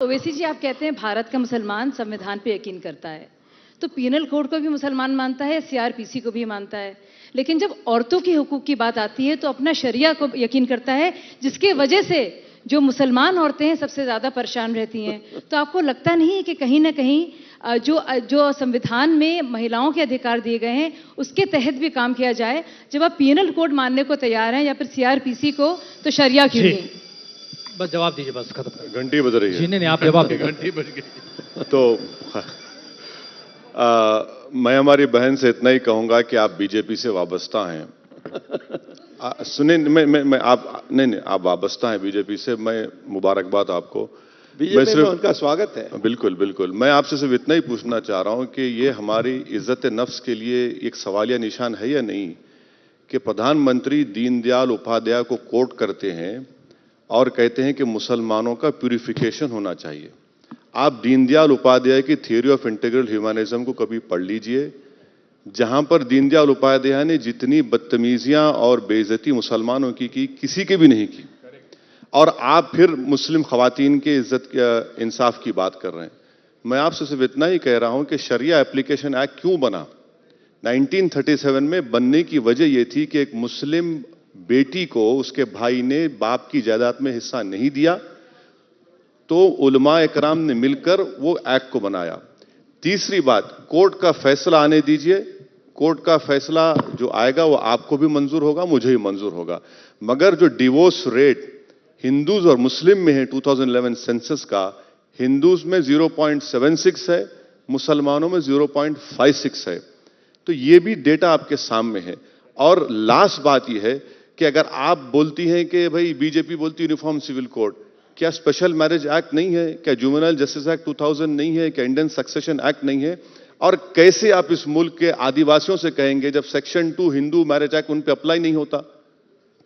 ओवैसी जी, आप कहते हैं भारत का मुसलमान संविधान पे यकीन करता है, तो पीनल कोड को भी मुसलमान मानता है, सीआरपीसी को भी मानता है, लेकिन जब औरतों की हुकूक की बात आती है तो अपना शरिया को यकीन करता है, जिसके वजह से जो मुसलमान औरतें हैं सबसे ज्यादा परेशान रहती हैं। तो आपको लगता नहीं कि कहीं ना कहीं जो संविधान में महिलाओं के अधिकार दिए गए हैं उसके तहत भी काम किया जाए? जब आप पीनल कोड मानने को तैयार हैं या फिर सीआरपीसी को, तो शरिया क्यों नहीं? बस जवाब दीजिए, बस खत्म। घंटी बज रही है। जी नहीं, आप जवाब दीजिए। घंटी बज गई। तो मैं हमारी बहन से इतना ही कहूंगा कि आप बीजेपी से वाबस्ता हैं। सुने, मैं आप नहीं, आप वाबस्ता हैं बीजेपी से। मैं मुबारकबाद आपको। बीजेपी में उनका स्वागत है। बिल्कुल बिल्कुल। मैं आपसे सिर्फ इतना ही पूछना चाह रहा हूं कि ये हमारी इज्जत नफ्स के लिए एक सवालिया निशान है या नहीं कि प्रधानमंत्री दीनदयाल उपाध्याय को कोट करते हैं और कहते हैं कि मुसलमानों का प्यूरिफिकेशन होना चाहिए। आप दीनदयाल उपाध्याय की थ्योरी ऑफ इंटीग्रल ह्यूमनिज्म को कभी पढ़ लीजिए, जहां पर दीनदयाल उपाध्याय ने जितनी बदतमीजियां और बेइज्जती मुसलमानों की किसी के भी नहीं की, और आप फिर मुस्लिम खवातीन के इज्जत इंसाफ की बात कर रहे हैं। मैं आपसे सिर्फ इतना ही कह रहा हूं कि शरिया एप्लीकेशन एक्ट क्यों बना? 1937 में बनने की वजह यह थी कि एक मुस्लिम बेटी को उसके भाई ने बाप की जायदाद में हिस्सा नहीं दिया, तो उलमा इकराम ने मिलकर वो एक्ट को बनाया। तीसरी बात, कोर्ट का फैसला आने दीजिए। कोर्ट का फैसला जो आएगा वो आपको भी मंजूर होगा, मुझे भी मंजूर होगा। मगर जो डिवोर्स रेट हिंदूज और मुस्लिम में है 2011 सेंसस का, हिंदूज में 0.76 है, मुसलमानों में 0.56 है। तो ये भी डेटा आपके सामने है। और लास्ट बात यह है कि अगर आप बोलती हैं कि भाई बीजेपी बोलती यूनिफॉर्म सिविल कोड, क्या स्पेशल मैरिज एक्ट नहीं है? क्या जुवेनाइल जस्टिस एक्ट 2000 नहीं है? क्या इंडियन सक्सेशन एक्ट नहीं है? और कैसे आप इस मुल्क के आदिवासियों से कहेंगे जब सेक्शन 2 हिंदू मैरिज एक्ट उन पे अप्लाई नहीं होता?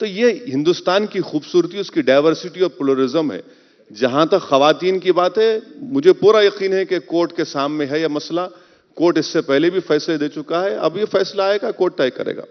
तो ये हिंदुस्तान की खूबसूरती, उसकी डायवर्सिटी और प्लुरलिज्म है। जहां तक खवातीन की बात है, मुझे पूरा यकीन है कि कोर्ट के सामने है यह मसला। कोर्ट इससे पहले भी फैसले दे चुका है, अब ये फैसला आएगा, कोर्ट तय करेगा।